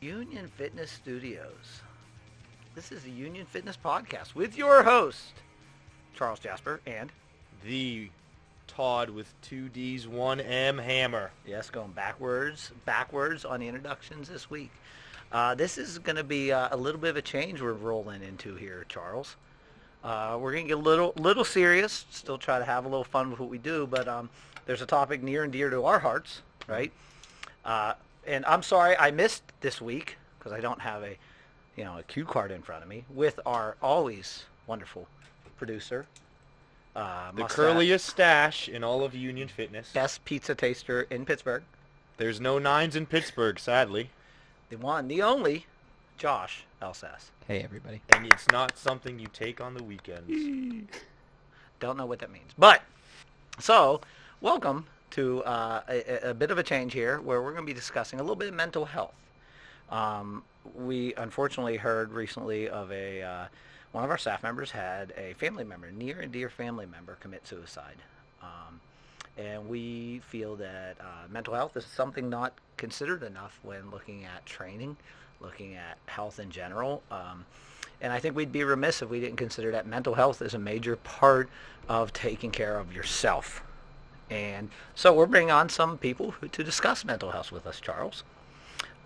Union Fitness Studios. This is the Union Fitness Podcast with your host, Charles Jasper, and the Todd with 2 D's, 1 M Hammer. yes, going backwards on the introductions this week. This is going to be a little bit of a change we're rolling into here, Charles. We're going to get a little serious, still try to have a little fun with what we do, but there's a topic near and dear to our hearts, right? And I'm sorry I missed this week because I don't have a cue card in front of me with our always wonderful producer. The curliest stash in all of Union Fitness. Best pizza taster in Pittsburgh. There's no nines in Pittsburgh, sadly. The one, the only, Josh Elsass. Hey, everybody. And it's not something you take on the weekends. Don't know what that means. But, so, welcome to a bit of a change here where we're going to be discussing a little bit of mental health. We unfortunately heard recently of one of our staff members had a family member, near and dear family member, commit suicide. And we feel that mental health is something not considered enough when looking at training, looking at health in general. And I think we'd be remiss if we didn't consider that mental health is a major part of taking care of yourself. And so we're bringing on some people to discuss mental health with us, Charles.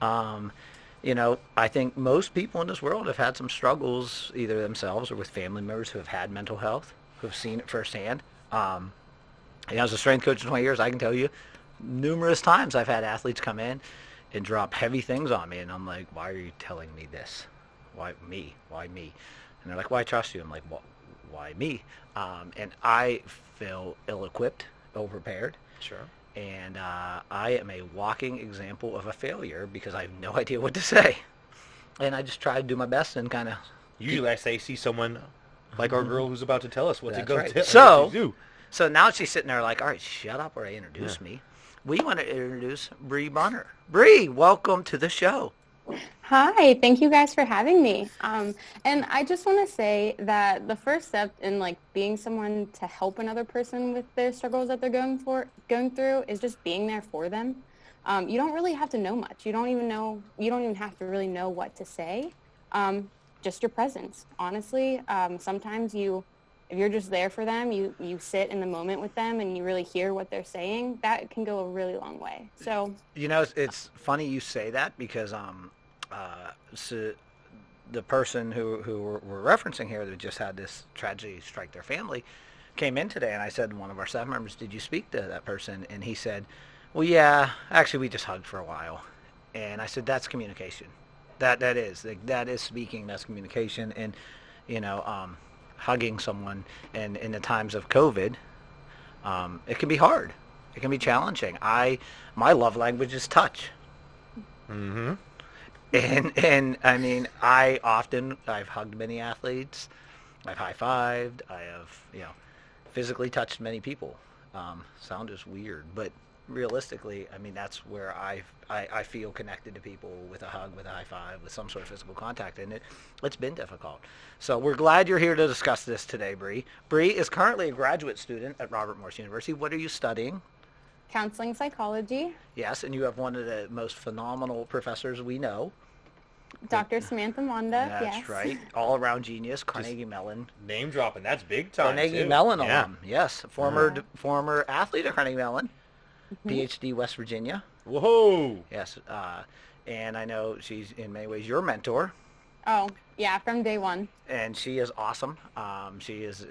I think most people in this world have had some struggles, either themselves or with family members who have had mental health, who have seen it firsthand. As a strength coach for 20 years, I can tell you numerous times I've had athletes come in and drop heavy things on me, and I'm like, why are you telling me this? Why me? Why me? And they're like, well, I trust you. I'm like, well, why me? And I feel ill-equipped, ill-prepared. Sure. And I am a walking example of a failure because I have no idea what to say. And I just try to do my best and kind of... Usually I say, see someone like our girl who's about to tell us what to go right. do. So now she's sitting there like, all right, shut up or introduce me. We want to introduce Briana Bunner. Bree, welcome to the show. Hi, thank you guys for having me. And I just want to say that the first step in being someone to help another person with their struggles that they're going through is just being there for them. You don't really have to know much. You don't even have to really know what to say. Just your presence. Honestly, sometimes if you're just there for them, you sit in the moment with them and you really hear what they're saying, that can go a really long way. So it's funny you say that because so the person who we're referencing here that just had this tragedy strike their family came in today, and I said to one of our staff members, did you speak to that person? And he said, well, yeah, actually we just hugged for a while. And I said, that's communication. That is speaking, that's communication. And hugging someone, and in the times of COVID, it can be hard. It can be challenging. My love language is touch. Mm-hmm. And I mean, I've hugged many athletes, I've high-fived, I have, physically touched many people. Sound is weird, but realistically, I mean, that's where I feel connected to people with a hug, with a high five, with some sort of physical contact, and it's been difficult. So we're glad you're here to discuss this today, Bree. Bree is currently a graduate student at Robert Morris University. What are you studying? counseling psychology. Yes, and you have one of the most phenomenal professors we know. Dr. Samantha Monda, That's yes. right. All-around genius, Carnegie Mellon. Name dropping, that's big time. Carnegie too. Mellon Yeah. alum, yes. Former athlete at Carnegie Mellon, PhD West Virginia. Whoa. Yes, and I know she's in many ways your mentor. Oh, yeah, from day one. And she is awesome. She is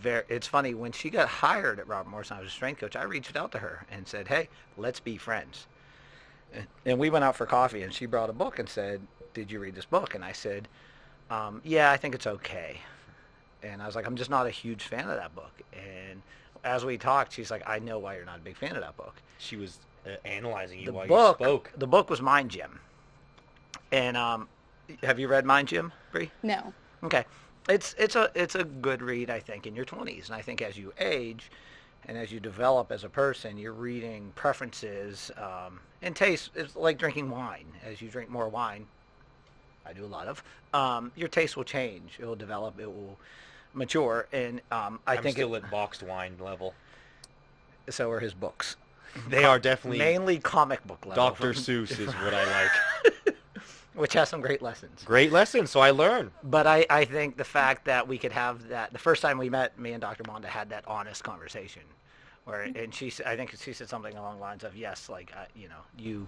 it's funny, when she got hired at Robert Morris, I was a strength coach, I reached out to her and said, hey, let's be friends. And we went out for coffee, and she brought a book and said, did you read this book? And I said, yeah, I think it's okay. And I was like, I'm just not a huge fan of that book. And as we talked, she's like, I know why you're not a big fan of that book. She was analyzing you The while book, you spoke. The book was Mind Gym. And have you read Mind Gym, Bree? No. Okay. It's a good read, I think, in your 20s. And I think as you age and as you develop as a person, you're reading preferences and taste. It's like drinking wine. As you drink more wine, I do a lot of, your taste will change. It will develop. It will mature. And I'm think still at boxed wine level. So are his books. They are definitely mainly comic book level. Dr. Seuss is what I like. which has some great lessons. Great lessons, so I learned. But I think the fact that we could have that, the first time we met, me and Dr. Monda had that honest conversation, where, and I think she said something along the lines of, yes, like, you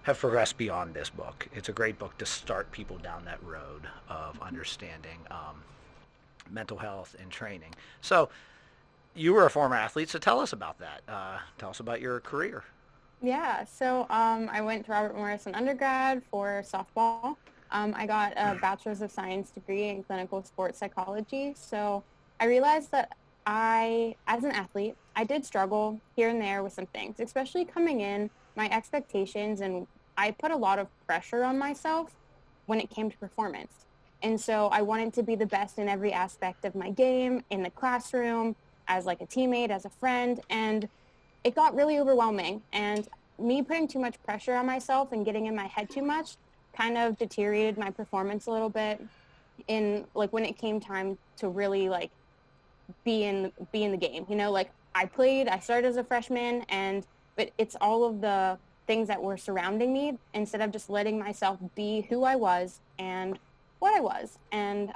have progressed beyond this book. It's a great book to start people down that road of understanding mental health and training. So you were a former athlete, so tell us about that. Tell us about your career. Yeah, so I went to Robert Morris in undergrad for softball. I got a Bachelor's of Science degree in clinical sports psychology. So I realized that as an athlete, I did struggle here and there with some things, especially coming in, my expectations, and I put a lot of pressure on myself when it came to performance. And so I wanted to be the best in every aspect of my game, in the classroom, as like a teammate, as a friend, and it got really overwhelming. And me putting too much pressure on myself and getting in my head too much kind of deteriorated my performance a little bit in like when it came time to really like be in the game. Like I started as a freshman, but it's all of the things that were surrounding me instead of just letting myself be who I was and what I was. And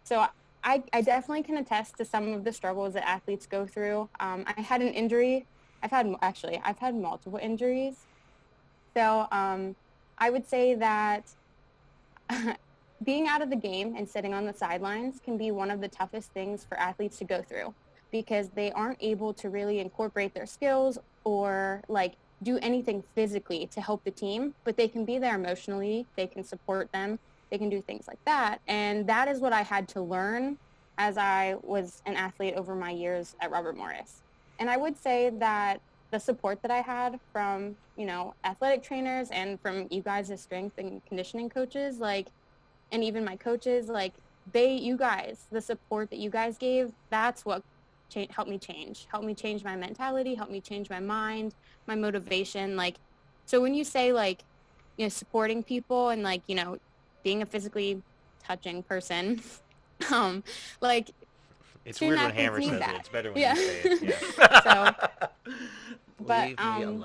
so I definitely can attest to some of the struggles that athletes go through. I had an injury. I've had multiple injuries. So I would say that being out of the game and sitting on the sidelines can be one of the toughest things for athletes to go through, because they aren't able to really incorporate their skills or like do anything physically to help the team, but they can be there emotionally, they can support them, they can do things like that. And that is what I had to learn as I was an athlete over my years at Robert Morris. And I would say that the support that I had from, athletic trainers and from you guys as strength and conditioning coaches, and even my coaches, the support that you guys gave, that's what helped me change my mentality, helped me change my mind, my motivation. So when you say supporting people and being a physically touching person, it's weird when Hammer says it. It's better when you say it.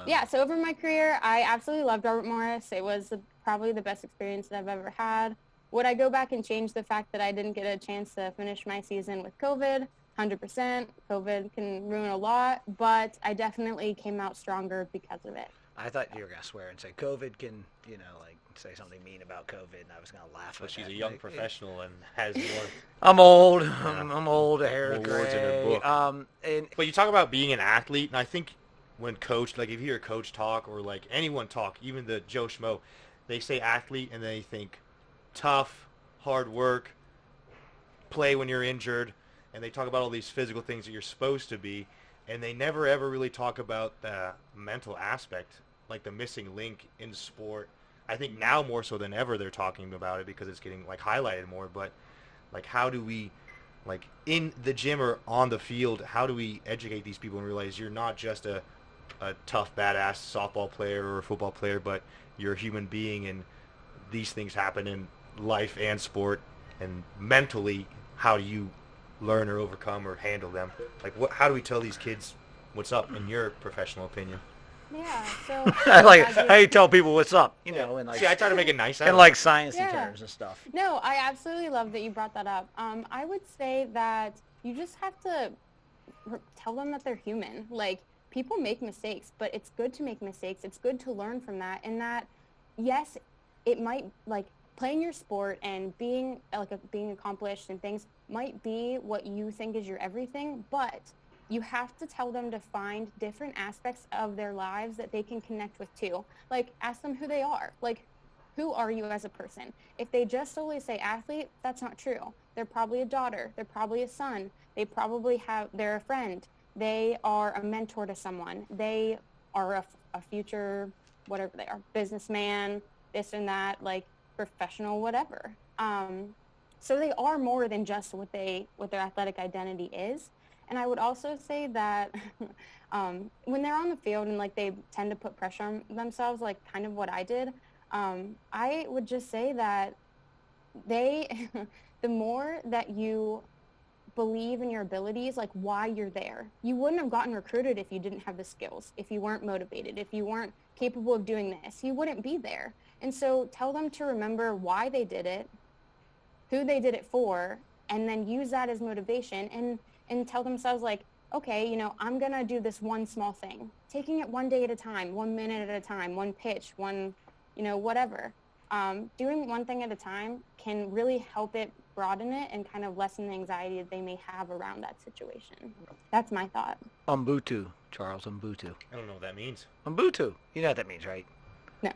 Yeah. So over my career, I absolutely loved Robert Morris. It was probably the best experience that I've ever had. Would I go back and change the fact that I didn't get a chance to finish my season with COVID? 100%. COVID can ruin a lot, but I definitely came out stronger because of it. I thought you were going to swear and say COVID can, say something mean about COVID, and I was going to laugh at that. She's a young professional and has more. I'm old. I'm old. The hair is gray. Words in her book. But you talk about being an athlete, and I think when coach, if you hear a coach talk or anyone talk, even the Joe Schmo, they say athlete and they think tough, hard work, play when you're injured, and they talk about all these physical things that you're supposed to be, and they never ever really talk about the mental aspect, like the missing link in sport. I think now more so than ever they're talking about it because it's getting highlighted more, but how do we in the gym or on the field, how do we educate these people and realize you're not just a tough badass softball player or a football player, but you're a human being, and these things happen in life and sport, and mentally how do you learn or overcome or handle them? How do we tell these kids what's up in your professional opinion? Yeah, so how you tell people what's up, and see, I try to make it nice and sciencey terms and stuff. No, I absolutely love that you brought that up. I would say that you just have to tell them that they're human. People make mistakes, but it's good to make mistakes. It's good to learn from that, and that yes, it might playing your sport and being being accomplished and things might be what you think is your everything, but you have to tell them to find different aspects of their lives that they can connect with too. Ask them who they are. Who are you as a person? If they just solely say athlete, that's not true. They're probably a daughter. They're probably a son. They're a friend. They are a mentor to someone. They are a future, whatever they are, businessman, this and that, professional, whatever. So they are more than just what their athletic identity is. And I would also say that when they're on the field and they tend to put pressure on themselves, kind of what I did, I would just say that the more that you believe in your abilities, why you're there. You wouldn't have gotten recruited if you didn't have the skills, if you weren't motivated, if you weren't capable of doing this, you wouldn't be there. And so tell them to remember why they did it, who they did it for, and then use that as motivation and tell themselves like, okay, you know, I'm going to do this one small thing, taking it one day at a time, 1 minute at a time, one pitch, one, you know, whatever. Doing one thing at a time can really help it broaden it and kind of lessen the anxiety that they may have around that situation. That's my thought. Ubuntu, Charles, Ubuntu. I don't know what that means. Ubuntu. You know what that means, right? No.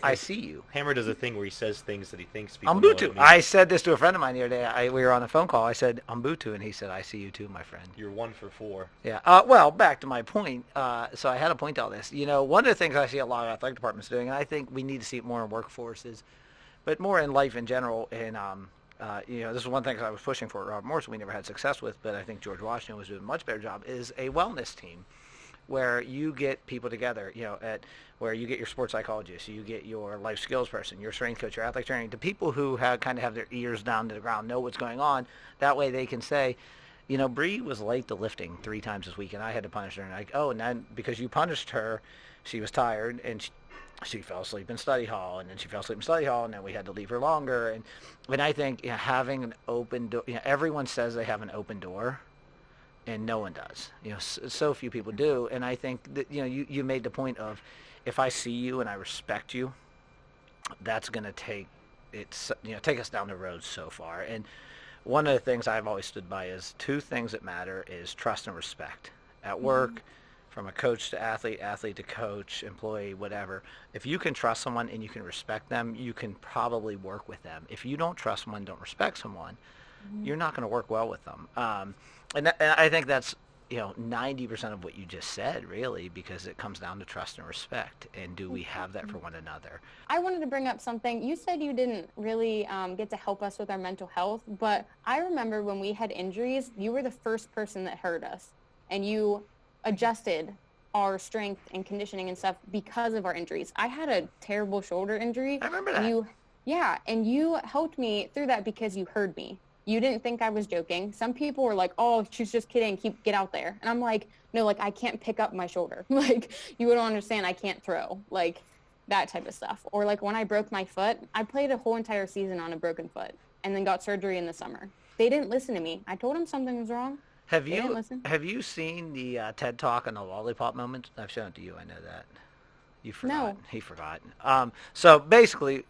I see you. Hammer does a thing where he says things that he thinks people know what it Ubuntu. means. I said this to a friend of mine the other day. We were on a phone call. I said Ubuntu, and he said, I see you too, my friend. You're 1 for 4. Yeah. Well, back to my point. So I had to point out this. You know, one of the things I see a lot of athletic departments doing, and I think we need to see it more in workforces, but more in life in general. And, you know, this is one thing I was pushing for at Robert Morris we never had success with, but I think George Washington was doing a much better job, is a wellness team where you get people together, you know, where you get your sports psychologist, you get your life skills person, your strength coach, your athletic training, the people who kind of have their ears down to the ground, know what's going on. That way they can say, you know, Bree was late to lifting 3 times this week, and I had to punish her. And like, oh, and then because you punished her, she was tired, and she fell asleep in study hall, and then she fell asleep in study hall, and then we had to leave her longer. And I think, you know, having an open door, you know, everyone says they have an open door, and no one does. You know, so few people do. And I think that, you know, you made the point of, if I see you and I respect you, that's going to take us down the road so far. And one of the things I've always stood by is 2 things that matter is trust and respect. At work, from a coach to athlete, athlete to coach, employee, whatever. If you can trust someone and you can respect them, you can probably work with them. If you don't trust someone, don't respect someone, you're not going to work well with them. And I think that's, you know, 90% of what you just said, really, because it comes down to trust and respect. And do we have that for one another? I wanted to bring up something. You said you didn't really get to help us with our mental health, but I remember when we had injuries, you were the first person that heard us, and you adjusted our strength and conditioning and stuff because of our injuries. I had a terrible shoulder injury. I remember that. And you helped me through that because you heard me. You didn't think I was joking. Some people were like, oh, she's just kidding. Get out there. And I'm like, no, like, I can't pick up my shoulder. Like, you don't understand. I can't throw. Like, that type of stuff. Or like when I broke my foot, I played a whole entire season on a broken foot and then got surgery in the summer. They didn't listen to me. I told them something was wrong. Have you seen the TED Talk on the lollipop moment? I've shown it to you. I know that. You forgot. No. He forgot. So basically,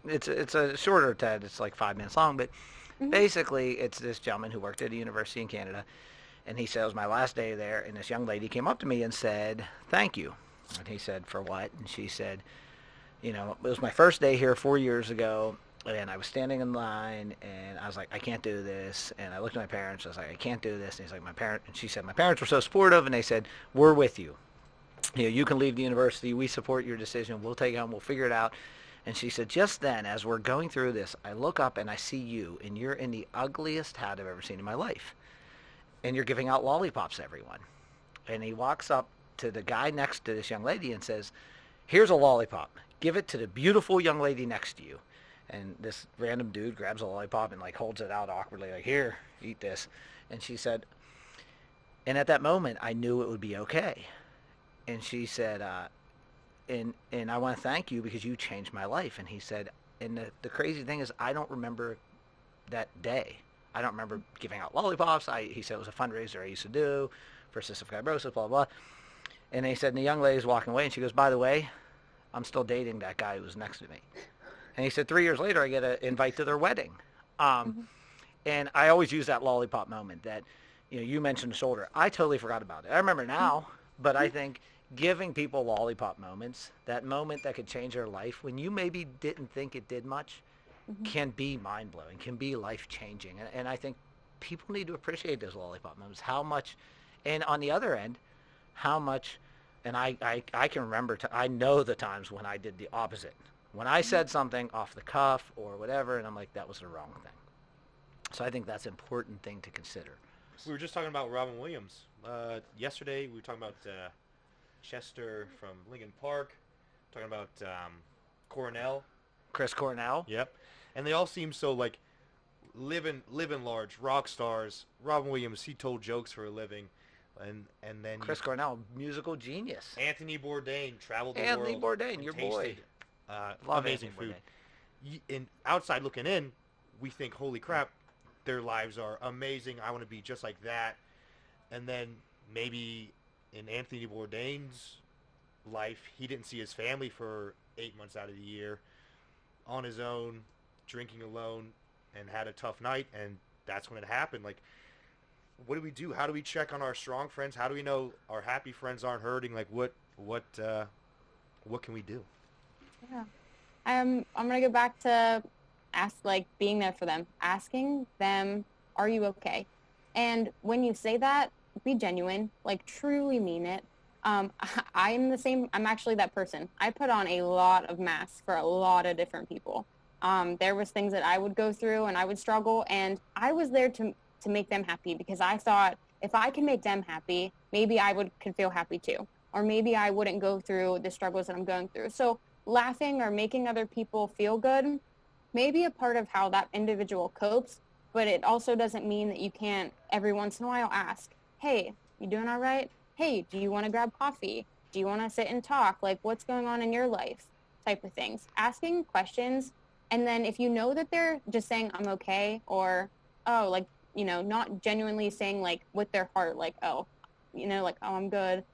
it's a shorter TED. It's like 5 minutes long, but basically, it's this gentleman who worked at a university in Canada, and he said it was my last day there, and this young lady came up to me and said, "Thank you." And he said, "For what?" And she said, "You know, it was my first day here 4 years ago, and I was standing in line, and I was like, I can't do this." And I looked at my parents. I was like, I can't do this. And he's like, and she said, my parents were so supportive, and they said, we're with you. You know, you can leave the university. We support your decision. We'll take you home. We'll figure it out. And she said, just then, as we're going through this, I look up and I see you, and you're in the ugliest hat I've ever seen in my life. And you're giving out lollipops to everyone. And he walks up to the guy next to this young lady and says, here's a lollipop. Give it to the beautiful young lady next to you. And this random dude grabs a lollipop and like holds it out awkwardly, like, here, eat this. And she said, and at that moment, I knew it would be okay. And she said, and I want to thank you because you changed my life. And he said, and the crazy thing is, I don't remember that day. I don't remember giving out lollipops. He said it was a fundraiser I used to do for cystic fibrosis, blah, blah. And he said, and the young lady's walking away, and she goes, by the way, I'm still dating that guy who was next to me. And he said 3 years later, I get an invite to their wedding. And I always use that lollipop moment that, you know, you mentioned the shoulder. I totally forgot about it. I remember now, but I think giving people lollipop moments, that moment that could change their life when you maybe didn't think it did much, can be mind-blowing, can be life-changing. And I think people need to appreciate those lollipop moments, how much, and on the other end, how much, and I can remember, I know the times when I did the opposite. When I said something off the cuff or whatever, and I'm like, that was the wrong thing. So I think that's an important thing to consider. We were just talking about Robin Williams. Yesterday, we were talking about Chester from Lincoln Park, talking about Cornell. Chris Cornell. Yep. And they all seem so, like, living large, rock stars. Robin Williams, he told jokes for a living. And then Chris Cornell, musical genius. Anthony Bourdain traveled the world. Anthony Bourdain, your boy. Love amazing anything food. And outside looking in, we think, holy crap, their lives are amazing. I want to be just like that. And then maybe in Anthony Bourdain's life, he didn't see his family for 8 months out of the year, on his own, drinking alone, and had a tough night, and that's when it happened. Like, what do we do? How do we check on our strong friends? How do we know our happy friends aren't hurting? Like, what can we do? Yeah. I'm gonna go back to being there for them, asking them, "Are you okay?" And when you say that, be genuine, like truly mean it. I'm the same. I'm actually that person. I put on a lot of masks for a lot of different people. There was things that I would go through and I would struggle, and I was there to make them happy because I thought if I can make them happy, maybe could feel happy too, or maybe I wouldn't go through the struggles that I'm going through. So laughing or making other people feel good may be a part of how that individual copes, but it also doesn't mean that you can't every once in a while ask, "Hey, you doing all right? Hey, do you want to grab coffee? Do you want to sit and talk? Like, what's going on in your life?" Type of things. Asking questions. And then if you know that they're just saying, "I'm okay," or, "Oh," like, not genuinely saying like with their heart, like, "Oh," like, "Oh, I'm good,"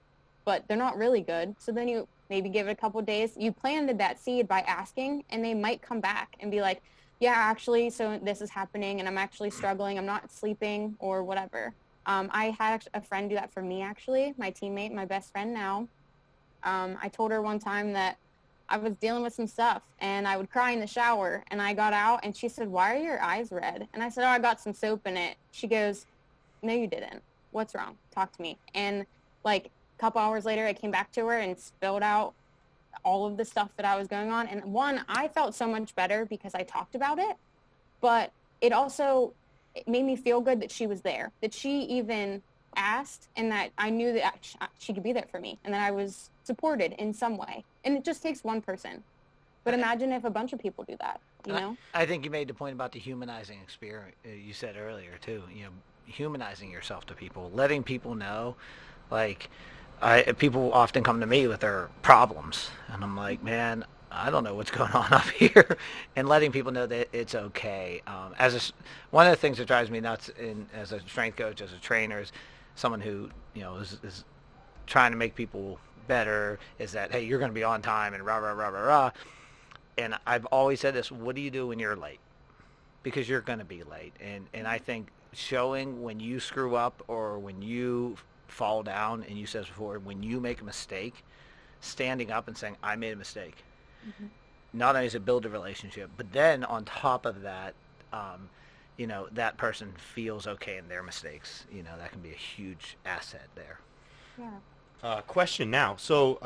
but they're not really good. So then you maybe give it a couple of days. You planted that seed by asking, and they might come back and be like, "Yeah, actually, so this is happening, and I'm actually struggling. I'm not sleeping," or whatever. I had a friend do that for me, actually, my teammate, my best friend now. I told her one time that I was dealing with some stuff, and I would cry in the shower, and I got out, and she said, "Why are your eyes red?" And I said, "Oh, I got some soap in it." She goes, "No, you didn't. What's wrong? Talk to me." And like a couple hours later, I came back to her and spilled out all of the stuff that I was going on. And one, I felt so much better because I talked about it, but it made me feel good that she was there, that she even asked, and that I knew that she could be there for me, and that I was supported in some way. And it just takes one person. But imagine if a bunch of people do that, I think you made the point about the humanizing experience you said earlier, too. Humanizing yourself to people, letting people know, like, people often come to me with their problems, and I'm like, man, I don't know what's going on up here, and letting people know that it's okay. One of the things that drives me nuts as a strength coach, as a trainer, is someone who is trying to make people better. Is that, hey, you're going to be on time and rah rah rah rah rah. And I've always said this: what do you do when you're late? Because you're going to be late, and I think showing when you screw up or when you fall down, and you said before, when you make a mistake, standing up and saying, "I made a mistake." Mm-hmm. Not only does it build a relationship, but then on top of that, that person feels okay in their mistakes. That can be a huge asset there. Yeah. Question now. So,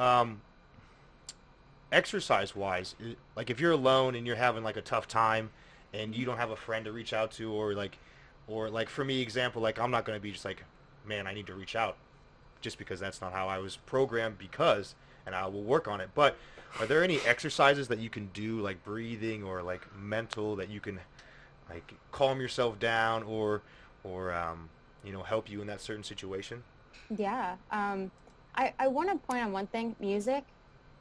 exercise-wise, like if you're alone and you're having like a tough time, and you don't have a friend to reach out to, or like for me, example, like I'm not going to be just like, man, I need to reach out, just because that's not how I was programmed. And I will work on it. But are there any exercises that you can do, like breathing or like mental, that you can like calm yourself down or help you in that certain situation? Yeah. I want to point on one thing, music.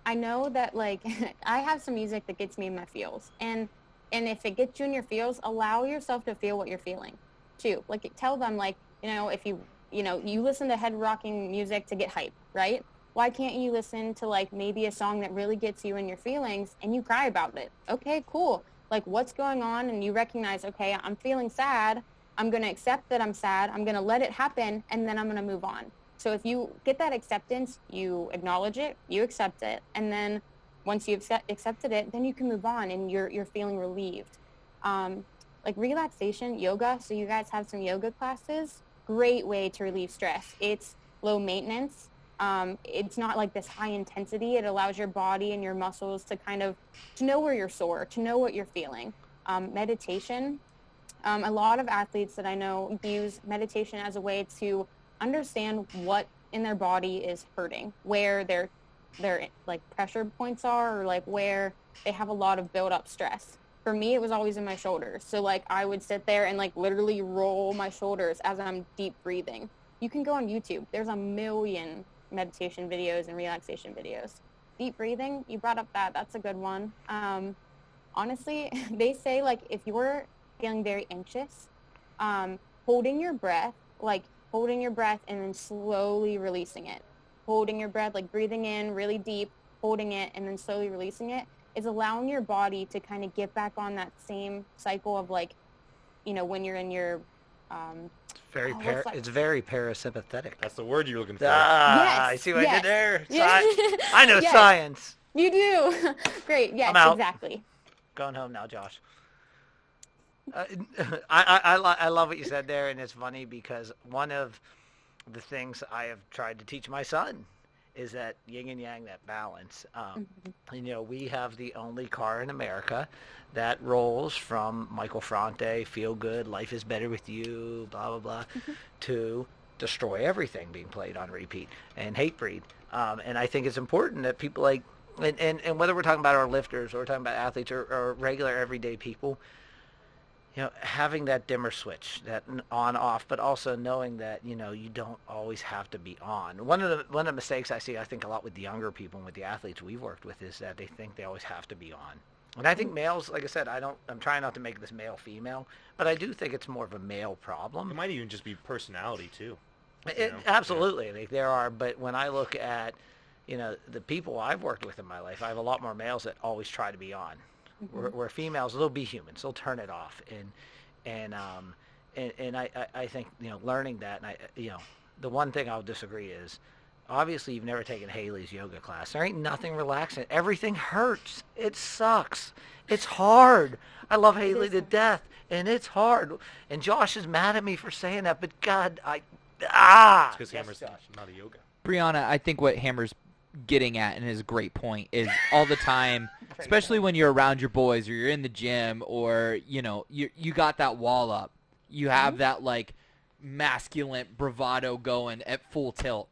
I know that like I have some music that gets me in my feels, and if it gets you in your feels, allow yourself to feel what you're feeling too. Like tell them, like, if you listen to head rocking music to get hype, right? Why can't you listen to like maybe a song that really gets you in your feelings and you cry about it? Okay, cool. Like, what's going on? And you recognize, okay, I'm feeling sad. I'm going to accept that I'm sad. I'm going to let it happen, and then I'm going to move on. So if you get that acceptance, you acknowledge it, you accept it, and then once you've accepted it, then you can move on and you're feeling relieved. Like relaxation, yoga. So you guys have some yoga classes. Great way to relieve stress. It's low maintenance. It's not like this high intensity. It allows your body and your muscles to to know where you're sore, to know what you're feeling. Meditation. A lot of athletes that I know use meditation as a way to understand what in their body is hurting, where their like pressure points are, or like where they have a lot of built up stress. For me, it was always in my shoulders. So like I would sit there and like literally roll my shoulders as I'm deep breathing. You can go on YouTube. There's a million meditation videos and relaxation videos. deep breathing, you brought up that's a good one. Honestly, they say, like, if you're feeling very anxious, holding your breath and then slowly releasing it. Holding your breath, like breathing in really deep, holding it, and then slowly releasing it is allowing your body to kind of get back on that same cycle of, like, when you're in your it's very parasympathetic. That's the word you're looking for. Yes, I see what I did there. Yes. I know Yes. science. You do. Great. Yes, I'm out. Exactly. Going home now, Josh. I love what you said there, and it's funny because one of the things I have tried to teach my son is that yin and yang, that balance. We have the only car in America that rolls from Michael Franti, Feel Good, Life is Better with You, blah, blah, blah, to Destroy Everything being played on repeat, and Hatebreed. And I think it's important that people like, and whether we're talking about our lifters or we're talking about athletes or regular everyday people, having that dimmer switch, that on off, but also knowing that you don't always have to be on. One of the mistakes I see, I think, a lot with the younger people and with the athletes we've worked with is that they think they always have to be on. And I think males, like I said, I'm trying not to make this male female, but I do think it's more of a male problem. It might even just be personality too. Absolutely, like there are. But when I look at the people I've worked with in my life, I have a lot more males that always try to be on. Where females, they'll be humans, they'll turn it off, and I think learning that, and the one thing I'll disagree is, obviously you've never taken Haley's yoga class. There ain't nothing relaxing. Everything hurts. It sucks. It's hard. I love Haley to death, and it's hard. And Josh is mad at me for saying that, but God, It's because Hammer's not a yoga. Briana, I think what Hammer's getting at, and is a great point, is all the time, especially when you're around your boys or you're in the gym or you got that wall up, you have that like masculine bravado going at full tilt.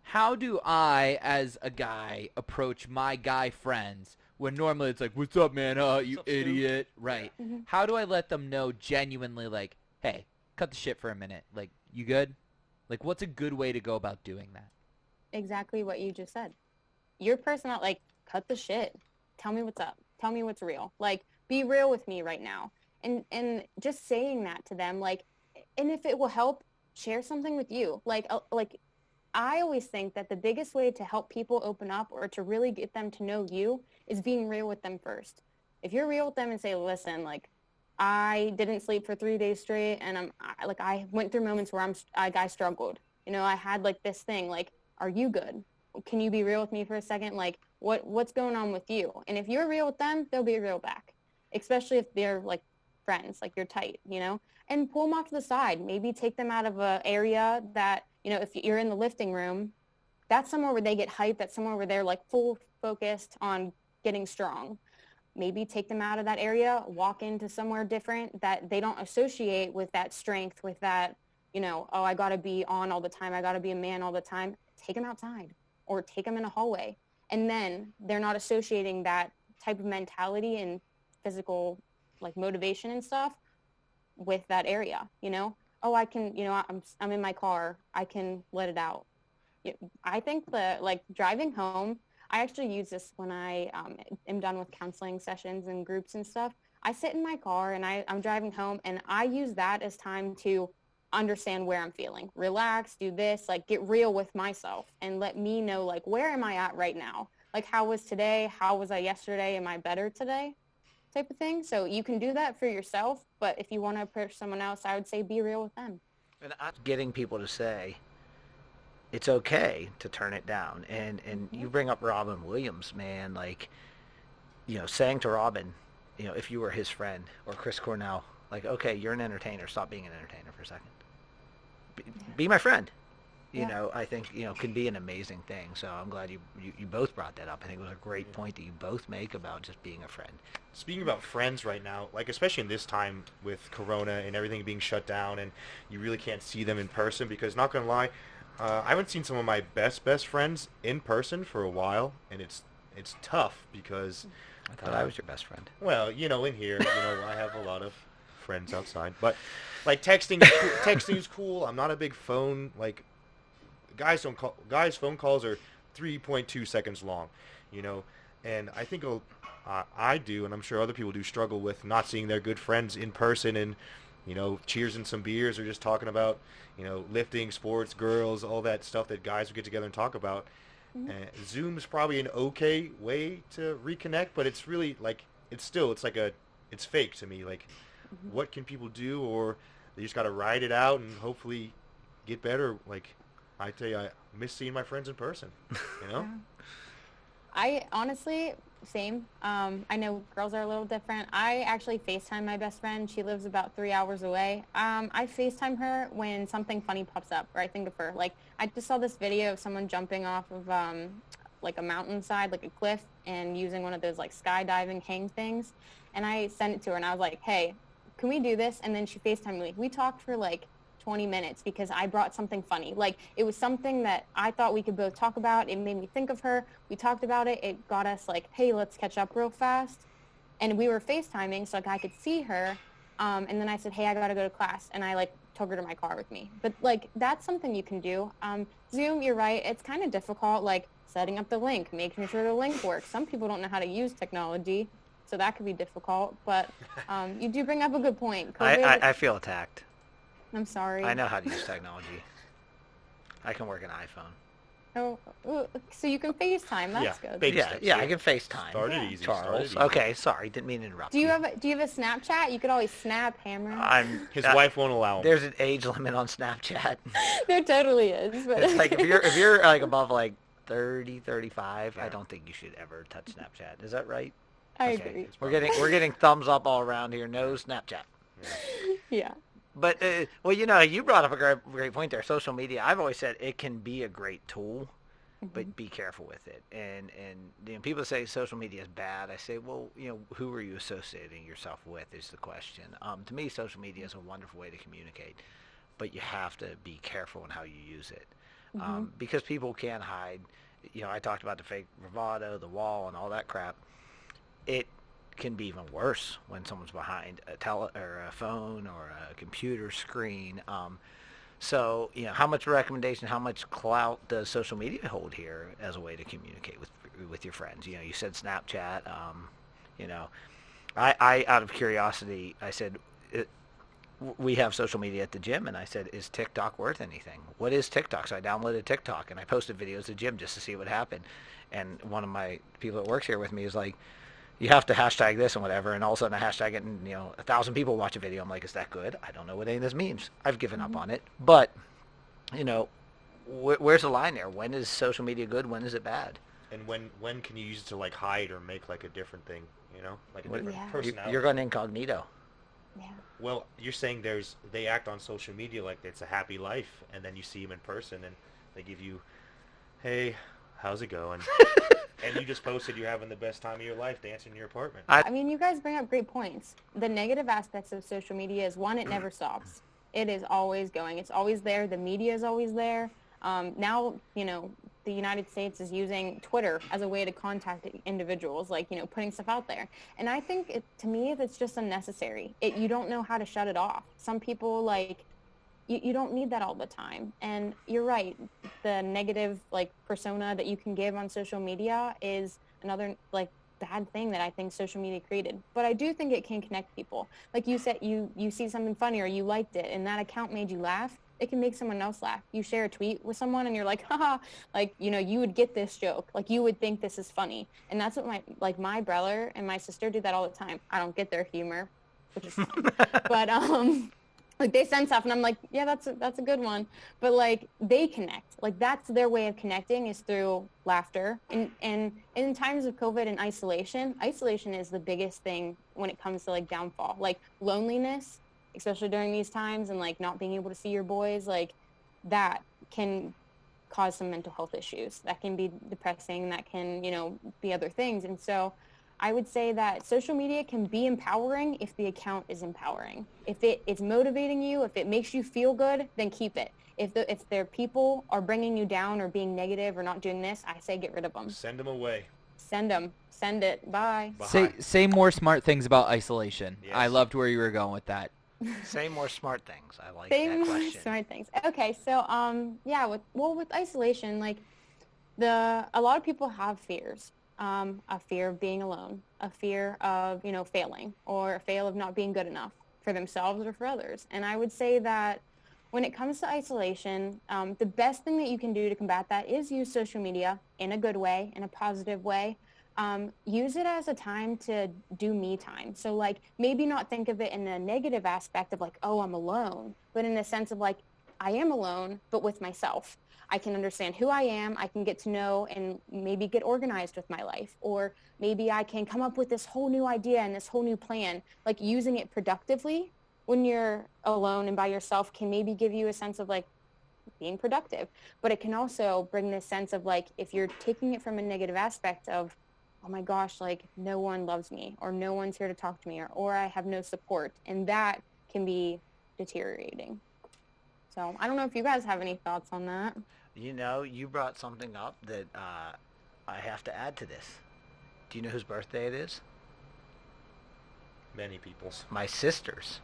How do I, as a guy, approach my guy friends when normally it's like, what's up, man? You idiot. Right. How do I let them know genuinely, like, hey, cut the shit for a minute, like, you good? Like, what's a good way to go about doing that? Exactly what you just said. Your personal, like, cut the shit. Tell me what's up. Tell me what's real. Like, be real with me right now. And just saying that to them, like, and if it will help, share something with you. Like I always think that the biggest way to help people open up or to really get them to know you is being real with them first. If you're real with them and say, listen, like, I didn't sleep for 3 days straight, and I went through moments where I struggled. I had like this thing, like, are you good? Can you be real with me for a second? Like, what's going on with you? And if you're real with them, they'll be real back, especially if they're like friends, like you're tight, and pull them off to the side. Maybe take them out of an area that, if you're in the lifting room, that's somewhere where they get hyped. That's somewhere where they're like full focused on getting strong. Maybe take them out of that area, walk into somewhere different that they don't associate with that strength, with that, I got to be on all the time. I got to be a man all the time. Take them outside or take them in a hallway. And then they're not associating that type of mentality and physical, like, motivation and stuff with that area, I can, I'm in my car. I can let it out. I think that, like, driving home, I actually use this when I am done with counseling sessions and groups and stuff. I sit in my car and I'm driving home, and I use that as time to understand where I'm feeling, relax, do this, like, get real with myself and let me know, like, where am I at right now? Like, how was today? How was I yesterday? Am I better today? Type of thing. So you can do that for yourself, but if you want to approach someone else, I would say be real with them. And I'm getting people to say it's okay to turn it down. And you bring up Robin Williams, man, like, saying to Robin, if you were his friend, or Chris Cornell, like, okay, you're an entertainer, stop being an entertainer for a second. Be my friend. I think, can be an amazing thing. So I'm glad you both brought that up. I think it was a great point that you both make about just being a friend. Speaking about friends right now, like, especially in this time with Corona and everything being shut down and you really can't see them in person, because, not going to lie, I haven't seen some of my best friends in person for a while, and it's tough because... I thought I was your best friend. Well, in here, I have a lot of friends outside. But, like, texting is cool. I'm not a big phone, like... Guys' phone calls are 3.2 seconds long. you know. And I think I do, and I'm sure other people do, struggle with not seeing their good friends in person and, you know, cheersing some beers or just talking about, you know, lifting, sports, girls, all that stuff that guys would get together and talk about. Zoom's probably an okay way to reconnect, but it's really like it's fake to me. Like, what can people do, or they just got to ride it out and hopefully get better? Like, I tell you, I miss seeing my friends in person. You know. I honestly, same. I know girls are a little different. I actually FaceTime my best friend. She lives about 3 hours away. I FaceTime her when something funny pops up or I think of her. Like, I just saw this video of someone jumping off of like a mountainside, like a cliff, and using one of those like skydiving hang things. And I sent it to her and I was like, hey, can we do this? And then she FaceTimed me. We talked for like 20 minutes because I brought something funny. Like, it was something that I thought we could both talk about. It made me think of her. We talked about it. It got us like, hey, let's catch up real fast. And we were FaceTiming so like I could see her. And then I said, hey, I got to go to class. And I like took her to my car with me. But like, that's something you can do. Zoom, you're right. It's kind of difficult, like setting up the link, making sure the link works. Some people don't know how to use technology, so that could be difficult. But you do bring up a good point. COVID, I feel attacked. I'm sorry. I know how to use technology. I can work an iPhone. Oh, so you can FaceTime. That's good. Baby Yeah, steps, yeah, I can FaceTime. Started easy. Charles. Okay, sorry, didn't mean to interrupt. Do you have a Snapchat? You could always snap, Hammer. His wife won't allow him. There's an age limit on Snapchat. There totally is. But It's like if you're like above like 30, 35, I don't think you should ever touch Snapchat. Is that right? I agree. We're getting thumbs up all around here. No Snapchat. Yeah. But well, you know, you brought up a great point there. Social media. I've always said it can be a great tool, but be careful with it. And you know, people say social media is bad. I say, well, you know, who are you associating yourself with is the question. To me, social media is a wonderful way to communicate, but you have to be careful in how you use it, because people can hide. You know, I talked about the fake bravado, the wall, and all that crap. It can be even worse when someone's behind a phone or a computer screen. So, you know, how much recommendation, how much clout does social media hold here as a way to communicate with your friends? You know, you said Snapchat. You know, I out of curiosity, I said, we have social media at the gym, and I said, is TikTok worth anything? What is TikTok? So I downloaded TikTok, and I posted videos at the gym just to see what happened. And one of my people that works here with me is like, you have to hashtag this and whatever, and all of a sudden I hashtag it, and you know, 1,000 people watch a video. I'm like, is that good? I don't know what any of this means. I've given up on it. But, you know, where's the line there? When is social media good? When is it bad? And when can you use it to like hide or make like a different thing? You know, like a different personality. You're going incognito. Yeah. Well, you're saying they act on social media like it's a happy life, and then you see them in person, and they give you, hey, how's it going? And you just posted you're having the best time of your life dancing in your apartment. I mean, you guys bring up great points. The negative aspects of social media is, one, it never stops. It is always going. It's always there. The media is always there. Now, you know, the United States is using Twitter as a way to contact individuals, like, you know, putting stuff out there. And I think, to me, it's just unnecessary. You don't know how to shut it off. Some people, like, you don't need that all the time. And you're right. The negative, like, persona that you can give on social media is another, like, bad thing that I think social media created. But I do think it can connect people. Like you said, you see something funny or you liked it and that account made you laugh. It can make someone else laugh. You share a tweet with someone and you're like, haha, like, you know, you would get this joke. Like, you would think this is funny. And that's what my brother and my sister do that all the time. I don't get their humor, which is fine. But, like, they send stuff and I'm like, yeah, that's a good one. But like, they connect. Like, that's their way of connecting, is through laughter. And in times of COVID and isolation is the biggest thing when it comes to like downfall. Like, loneliness, especially during these times, and like not being able to see your boys, like, that can cause some mental health issues. That can be depressing. That can, you know, be other things. And so I would say that social media can be empowering if the account is empowering. If it's motivating you, if it makes you feel good, then keep it. If their people are bringing you down or being negative or not doing this, I say get rid of them. Send them away. Send them. Send it. Bye. Say more smart things about isolation. Yes. I loved where you were going with that. Say more smart things. I like Say that more question. smart things. Okay, so yeah, with isolation, like, a lot of people have fears. a fear of being alone, a fear of, failing, or a fear of not being good enough for themselves or for others. And I would say that when it comes to isolation, the best thing that you can do to combat that is use social media in a good way, in a positive way. Use it as a time to do me time. So like maybe not think of it in a negative aspect of like, oh, I'm alone, but in the sense of like, I am alone, but with myself. I can understand who I am. I can get to know and maybe get organized with my life. Or maybe I can come up with this whole new idea and this whole new plan, like using it productively when you're alone and by yourself can maybe give you a sense of like being productive. But it can also bring this sense of like, if you're taking it from a negative aspect of, oh my gosh, like no one loves me or no one's here to talk to me or I have no support. And that can be deteriorating. So I don't know if you guys have any thoughts on that. You brought something up that I have to add to this. Do you know whose birthday it is? Many people's. My sister's.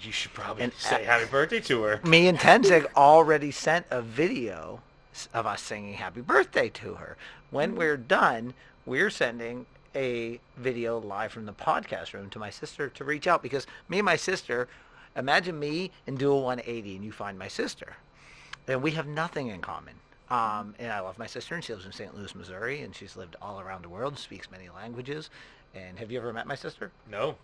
You should probably say happy birthday to her. Me and Tenzig already sent a video of us singing happy birthday to her. When we're done, we're sending a video live from the podcast room to my sister to reach out because me and my sister, imagine me and do a 180 and you find my sister. And we have nothing in common. And I love my sister, and she lives in St. Louis, Missouri, and she's lived all around the world and speaks many languages. And have you ever met my sister? No.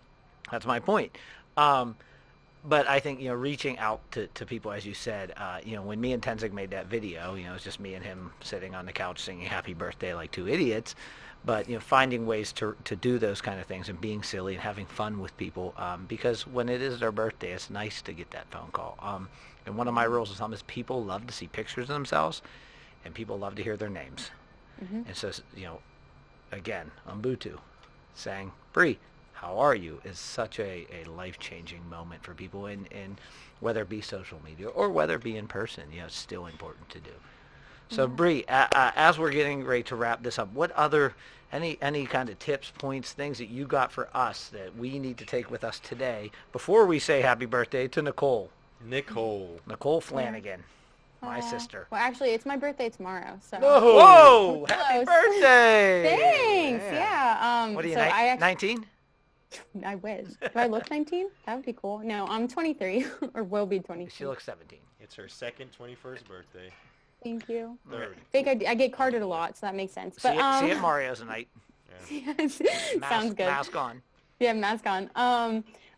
That's my point. But I think, reaching out to people, as you said, when me and Tenzig made that video, it was just me and him sitting on the couch singing happy birthday like two idiots. But, finding ways to do those kind of things and being silly and having fun with people, because when it is their birthday, it's nice to get that phone call. And one of my rules of thumb is people love to see pictures of themselves, and people love to hear their names. Mm-hmm. And so, again, Umbutu saying, Bree, how are you, is such a life-changing moment for people, and whether it be social media or whether it be in person, it's still important to do. So, Bree, as we're getting ready to wrap this up, what other, any kind of tips, points, things that you got for us that we need to take with us today before we say happy birthday to Nicole? Nicole Flanagan, my sister. Well, actually, it's my birthday tomorrow, so. Whoa! Happy birthday! Thanks. Yeah. What are you, so 19? I wish. Do I look 19? That would be cool. No, I'm 23, or will be 23. She looks 17. It's her second 21st birthday. Thank you. Third. I think I get carded a lot, so that makes sense. But, see you at Mario's tonight. Yeah. Sounds good. Mask on. Yeah, mask on.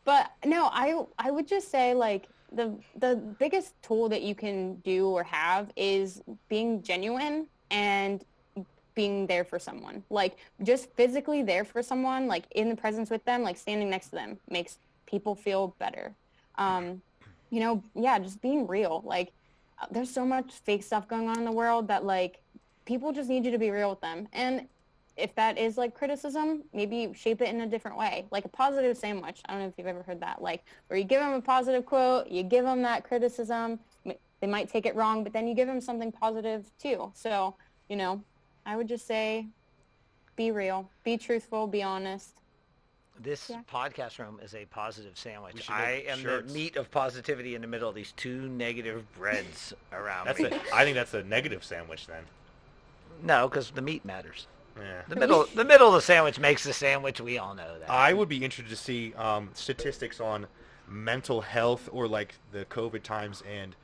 But no, I would just say like the biggest tool that you can do or have is being genuine and being there for someone. Like just physically there for someone, like in the presence with them, like standing next to them makes people feel better. Just being real. Like there's so much fake stuff going on in the world that like people just need you to be real with them. And if that is like criticism, maybe shape it in a different way, like a positive sandwich. I don't know if you've ever heard that, like where you give them a positive quote, you give them that criticism, they might take it wrong, but then you give them something positive too. So, I would just say, be real, be truthful, be honest. This podcast room is a positive sandwich. I am the meat of positivity in the middle of these two negative breads around me. I think that's a negative sandwich then. No, because the meat matters. Yeah. The middle of the sandwich makes the sandwich. We all know that. I would be interested to see statistics on mental health or like the COVID times and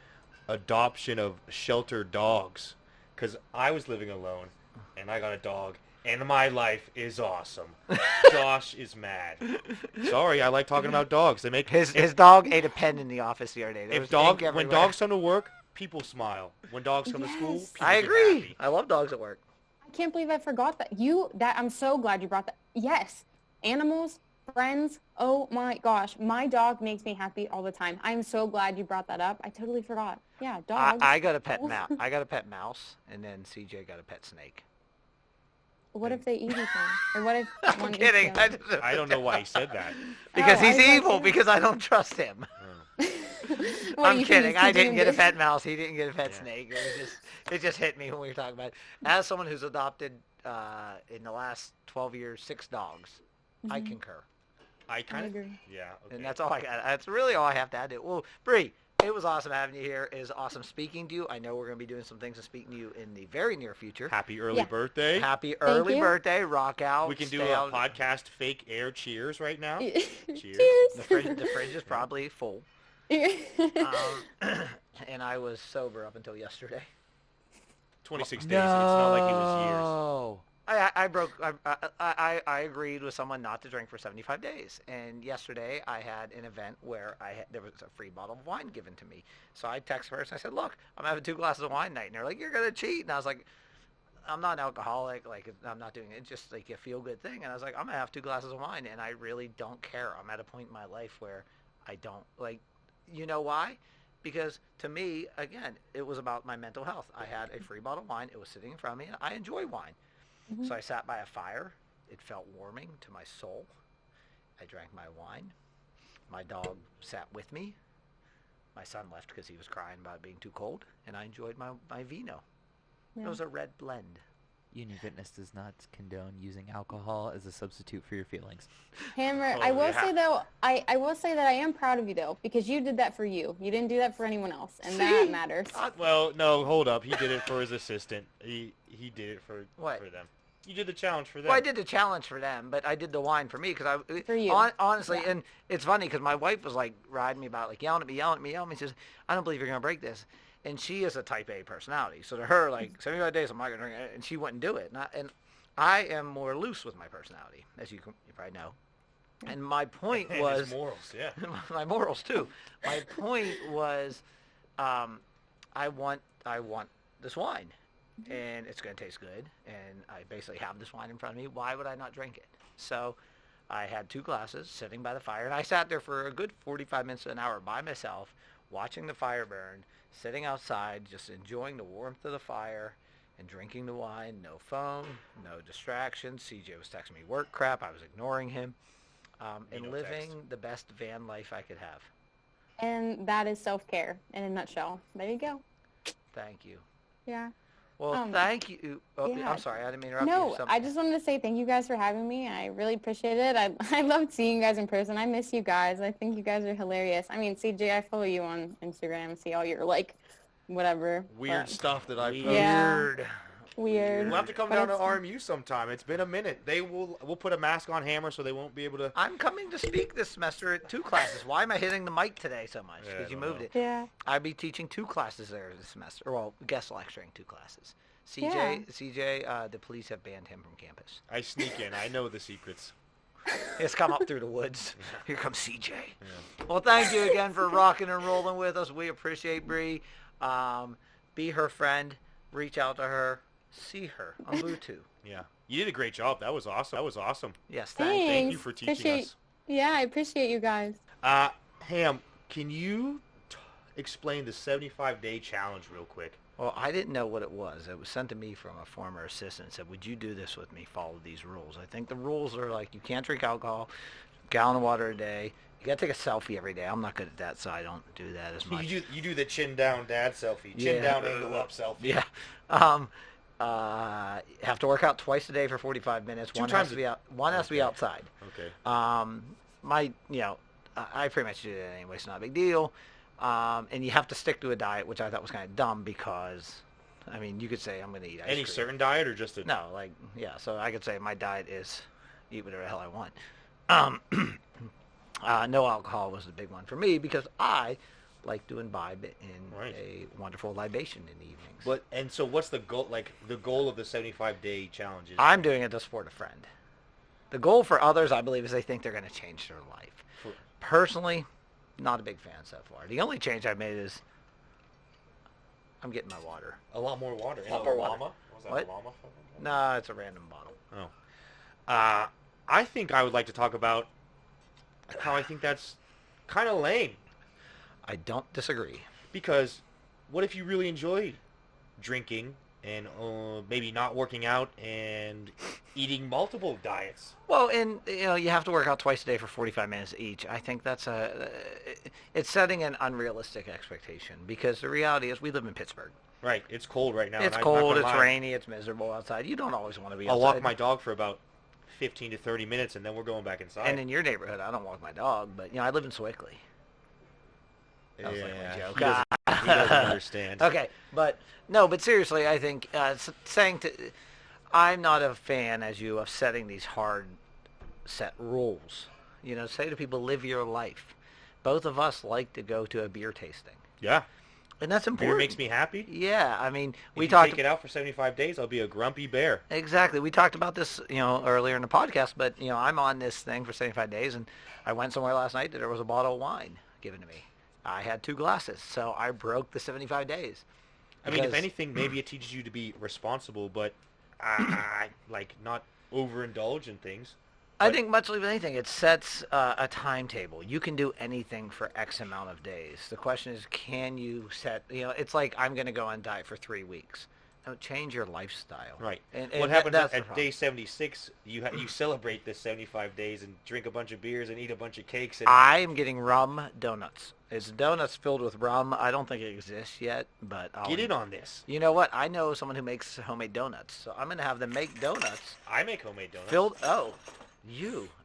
adoption of shelter dogs. Because I was living alone and I got a dog and my life is awesome. Josh is mad. Sorry, I like talking about dogs. They make his dog ate a pen in the office the other day. When dogs come to work, people smile. When dogs come to school, people I agree. Get happy. I love dogs at work. I can't believe I forgot that. I'm so glad you brought that. Yes. Animals, friends. Oh my gosh. My dog makes me happy all the time. I'm so glad you brought that up. I totally forgot. Yeah, dogs. I got a pet mouse. I got a pet mouse, and then CJ got a pet snake. What if they eat each other? Or what if I'm kidding. I don't know why he said that. Because he's evil, because I don't trust him. Well, I'm kidding. I didn't get a pet mouse. He didn't get a pet snake. It just hit me when we were talking about it. As someone who's adopted in the last 12 years 6 dogs, I concur. I kind of agree. Yeah. Okay. And that's all I got. That's really all I have to add to it. Well, Bree, It was awesome having you here. It was awesome speaking to you. I know we're going to be doing some things and speaking to you in the very near future. Happy early birthday. Happy early birthday. Rock out. We can do a podcast fake air cheers right now. Cheers. The fridge is probably full. And I was sober up until yesterday. 26 days. It's not like it was years. I agreed with someone not to drink for 75 days. And yesterday I had an event where there was a free bottle of wine given to me. So I texted her and I said, look, I'm having 2 glasses of wine tonight. And they're like, you're going to cheat. And I was like, I'm not an alcoholic. Like, I'm not doing it. It's just like a feel-good thing. And I was like, I'm going to have 2 glasses of wine. And I really don't care. I'm at a point in my life where I don't, like, you know why? Because to me, again, it was about my mental health. I had a free bottle of wine. It was sitting in front of me, and I enjoy wine. Mm-hmm. So I sat by a fire. It felt warming to my soul. I drank my wine. My dog sat with me. My son left because he was crying about it being too cold, and I enjoyed my vino. Yeah. It was a red blend. Union Fitness does not condone using alcohol as a substitute for your feelings. Hammer, I will say though, I will say that I am proud of you though, because you did that for you. You didn't do that for anyone else, and that matters. Well, no, hold up. He did it for his assistant. He did it for them. You did the challenge for them. Well, I did the challenge for them, but I did the wine for me because for you. Honestly, and it's funny because my wife was like riding me about, like yelling at me. She says, "I don't believe you're gonna break this." And she is a type A personality. So to her, like, 75 days, I'm not going to drink it. And she wouldn't do it. And I am more loose with my personality, as you probably know. And my point was... His morals, yeah. My morals, too. My point was I want this wine. And it's going to taste good. And I basically have this wine in front of me. Why would I not drink it? So I had 2 glasses sitting by the fire. And I sat there for a good 45 minutes to an hour by myself, watching the fire burn, sitting outside, just enjoying the warmth of the fire and drinking the wine. No phone, no distractions. CJ was texting me work crap. I was ignoring him. And living the best van life I could have. And that is self-care in a nutshell. There you go. Thank you. Yeah. Well, thank you. Oh, yeah. I'm sorry. I didn't mean to interrupt you. No, I just wanted to say thank you guys for having me. I really appreciate it. I loved seeing you guys in person. I miss you guys. I think you guys are hilarious. I mean, CJ, I follow you on Instagram, see all your, like, whatever. Weird stuff that I post. Yeah. Weird. We'll have to come down to RMU sometime. It's been a minute. We'll put a mask on Hammer so they won't be able to. I'm coming to speak this semester at 2 classes. Why am I hitting the mic today so much? Because you moved it. Yeah. I'll be teaching 2 classes there this semester. Well, guest lecturing 2 classes. CJ, the police have banned him from campus. I sneak in. I know the secrets. It's come up through the woods. Here comes CJ. Yeah. Well, thank you again for rocking and rolling with us. We appreciate Bree. Be her friend. Reach out to her. See her on Bluetooth. Yeah. You did a great job. That was awesome. Yes, thank you for teaching us. Yeah, I appreciate you guys. Ham, can you explain the 75-day challenge real quick? Well, I didn't know what it was. It was sent to me from a former assistant. It said, would you do this with me? Follow these rules. I think the rules are like you can't drink alcohol, gallon of water a day. You got to take a selfie every day. I'm not good at that, so I don't do that as much. You do the chin down dad selfie. Chin down, angle up selfie. Yeah. Have to work out twice a day for 45 minutes. One has to be outside. Okay. I pretty much do that anyway. It's not a big deal. And you have to stick to a diet, which I thought was kind of dumb because, I mean, you could say I'm going to eat ice cream. Any certain diet or just a... No, like, yeah, so I could say my diet is eat whatever the hell I want. No alcohol was the big one for me because I like to imbibe in a wonderful libation in the evenings. So what's the goal, like the goal of the 75-day challenge? I'm doing it to support a friend. The goal for others, I believe, is they think they're going to change their life. Personally, not a big fan so far. The only change I've made is I'm getting my water. A lot more water. A lot more water. Was that what? A llama? No, it's a random bottle. Oh. I think I would like to talk about how I think that's kind of lame. I don't disagree. Because what if you really enjoy drinking and maybe not working out and eating multiple diets? Well, and you have to work out twice a day for 45 minutes each. I think that's it's setting an unrealistic expectation because the reality is we live in Pittsburgh. Right. It's cold right now. It's cold. It's rainy. It's miserable outside. You don't always want to be outside. I'll walk my dog for about 15 to 30 minutes, and then we're going back inside. And in your neighborhood, I don't walk my dog, but I live in Sewickley. That was like a joke. He doesn't understand. Okay, but seriously, I think I'm not a fan, as you, of setting these hard set rules. Say to people, live your life. Both of us like to go to a beer tasting. Yeah. And that's important. Beer makes me happy. Yeah, I mean, if you take it out for 75 days, I'll be a grumpy bear. Exactly. We talked about this, earlier in the podcast, but, I'm on this thing for 75 days, and I went somewhere last night that there was a bottle of wine given to me. I had 2 glasses, so I broke the 75 days. I mean, if anything, maybe it teaches you to be responsible, but not overindulge in things. I think much like anything, it sets a timetable. You can do anything for X amount of days. The question is, can you set, it's like I'm going to go on diet for 3 weeks. Don't change your lifestyle. Right. And what happens at day 76, you celebrate this 75 days and drink a bunch of beers and eat a bunch of cakes. And I am getting rum donuts. It's donuts filled with rum. I don't think it exists yet, but I'll get in on this. You know what? I know someone who makes homemade donuts, so I'm going to have them make donuts. I make homemade donuts.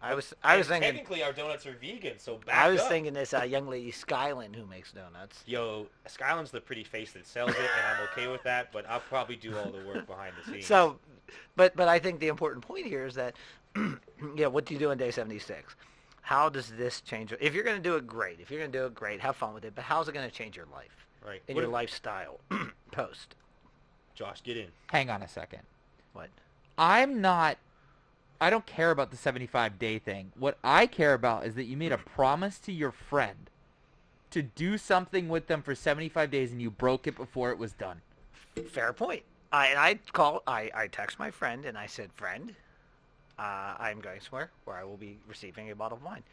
I was thinking. Technically, our donuts are vegan, so I was thinking this young lady Skyland who makes donuts. Yo, Skyland's the pretty face that sells it, and I'm okay with that. But I'll probably do all the work behind the scenes. So, but I think the important point here is that, what do you do on day 76? How does this change? If you're going to do it, great. If you're going to do it, great. Have fun with it. But how's it going to change your life? Right. And your lifestyle post. Josh, get in. Hang on a second. What? I don't care about the 75-day thing. What I care about is that you made a promise to your friend to do something with them for 75 days and you broke it before it was done. Fair point. I text my friend and I said, friend, I'm going somewhere where I will be receiving a bottle of wine.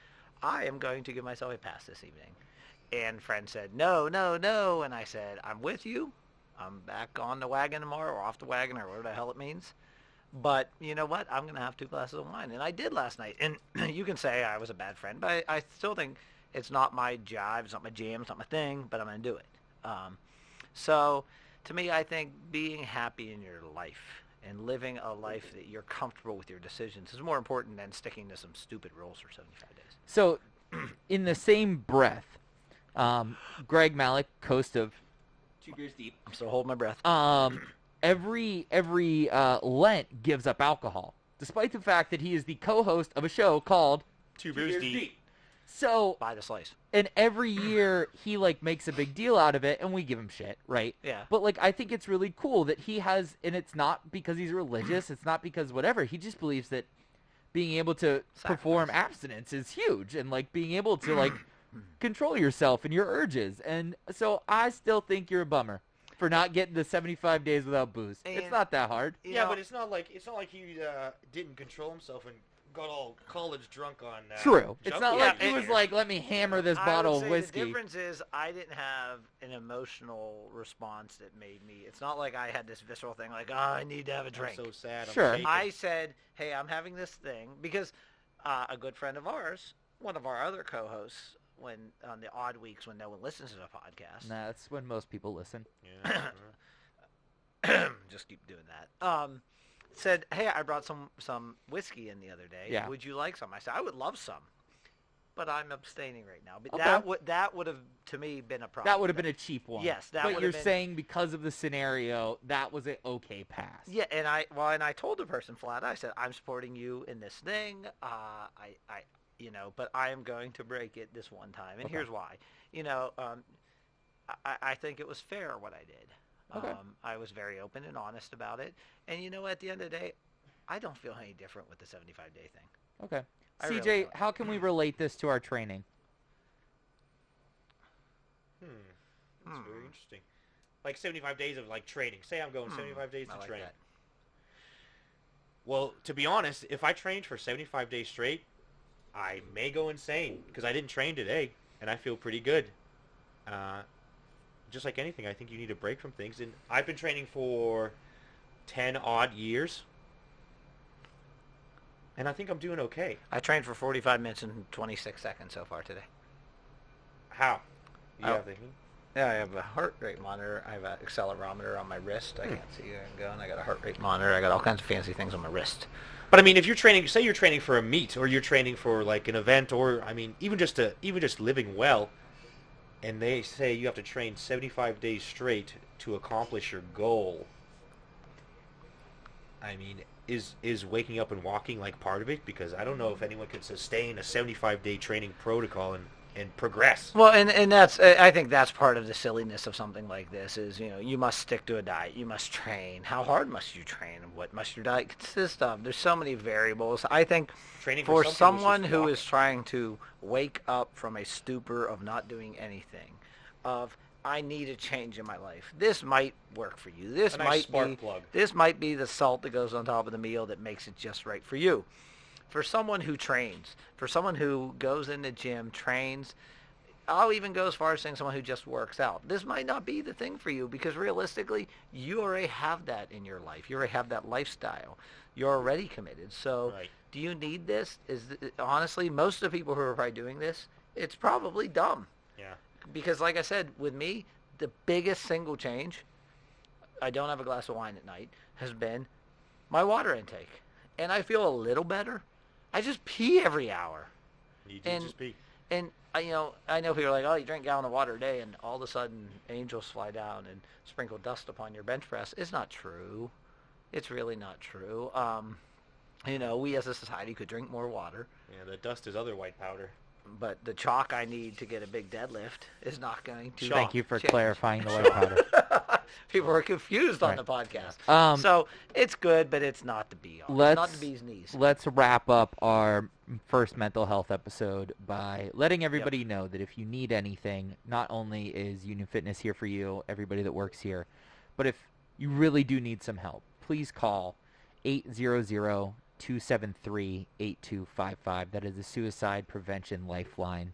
I am going to give myself a pass this evening. And friend said, no. And I said, I'm with you. I'm back on the wagon tomorrow or off the wagon or whatever the hell it means. But you know what? I'm going to have 2 glasses of wine. And I did last night. And you can say I was a bad friend, but I still think it's not my jive, it's not my jam, it's not my thing, but I'm going to do it. So to me, I think being happy in your life and living a life that you're comfortable with your decisions is more important than sticking to some stupid rules for 75 days. So in the same breath, Greg Malik, host of 2 Beers Deep. I'm still holding my breath. Every Lent gives up alcohol, despite the fact that he is the co-host of a show called 2 Beers Deep. So Buy the slice. And every year he makes a big deal out of it, and we give him shit, right? Yeah. But I think it's really cool that he has, and it's not because he's religious, it's not because whatever. He just believes that being able to perform abstinence is huge, and being able to control yourself and your urges. And so I still think you're a bummer for not getting the 75 days without booze. And it's not that hard. Yeah, but it's not like he didn't control himself and got all college drunk on. True. It's not like he was let me hammer this bottle of whiskey. The difference is I didn't have an emotional response that made me. It's not like I had this visceral thing I need to have a drink. I'm so sad. Sure. I said, hey, I'm having this thing because a good friend of ours, one of our other co-hosts, when on the odd weeks when no one listens to the podcast. Nah, that's when most people listen. Yeah. Just keep doing that. Said, hey, I brought some whiskey in the other day. Yeah. Would you like some? I said, I would love some, but I'm abstaining right now. But Okay. that would have to me been a problem. That would have been a cheap one. Yes, that but would you're have been... saying because of the scenario, that was an okay pass. Yeah, and I told the person flat. I said, I'm supporting you in this thing. But I am going to break it this one time, and here's why. I think it was fair what I did. Okay. I was very open and honest about it, and at the end of the day, I don't feel any different with the 75-day thing. Okay. I CJ, really don't. how can we relate this to our training? That's very interesting. 75 days of training. Say I'm going 75 days to train. That. Well, to be honest, if I trained for 75 days straight, I may go insane because I didn't train today, and I feel pretty good. Just like anything, I think you need a break from things. And I've been training for 10 odd years, and I think I'm doing okay. I trained for 45 minutes and 26 seconds so far today. How? You have the... Yeah, I have a heart rate monitor. I have an accelerometer on my wrist. I can't see where I'm going. I got a heart rate monitor. I got all kinds of fancy things on my wrist. But I mean, if you're training, say you're training for a meet, or you're training for an event, or I mean, even just living well, and they say you have to train 75 days straight to accomplish your goal. I mean, is waking up and walking like part of it? Because I don't know if anyone can sustain a 75-day training protocol and progress. Well, and that's, I think that's part of the silliness of something like this is, you must stick to a diet. You must train. How hard must you train? What must your diet consist of? There's so many variables. I think Training for some people is someone just who walking. is trying to wake up from a stupor of not doing anything, of I need a change in my life, this might work for you. This A nice might spark be plug. this might be the salt that goes on top of the meal that makes it just right for you. For someone who trains, for someone who goes in the gym, trains, I'll even go as far as saying someone who just works out. This might not be the thing for you because realistically, you already have that in your life. You already have that lifestyle. You're already committed. So Right. do you need this? Honestly, most of the people who are probably doing this, it's probably dumb. Yeah. Because like I said, with me, the biggest single change, I don't have a glass of wine at night, has been my water intake. And I feel a little better. I just pee every hour. You do just pee. And I know people are like, oh, you drink a gallon of water a day, and all of a sudden angels fly down and sprinkle dust upon your bench press. It's not true. It's really not true. We as a society could drink more water, Yeah, the dust is other white powder. but the chalk I need to get a big deadlift is not going to. Thank you for change. clarifying the white powder. People are confused on Right. the podcast. Um, So it's good, but it's not the be-all. It's not the bee's knees. Let's wrap up our first mental health episode by letting everybody know that if you need anything, not only is Union Fitness here for you, everybody that works here, but if you really do need some help, please call 800-273-8255. That is a suicide prevention lifeline.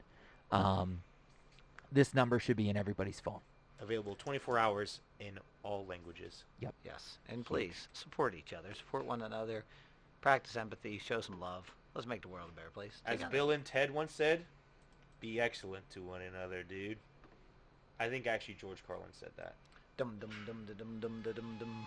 This number should be in everybody's phone. Available 24 hours in all languages. Yes, and please support each other, support one another, practice empathy, show some love. Let's make the world a better place. As Bill and Ted once said, be excellent to one another, dude. I think actually George Carlin said that. Dum dum dum dum dum dum dum dum.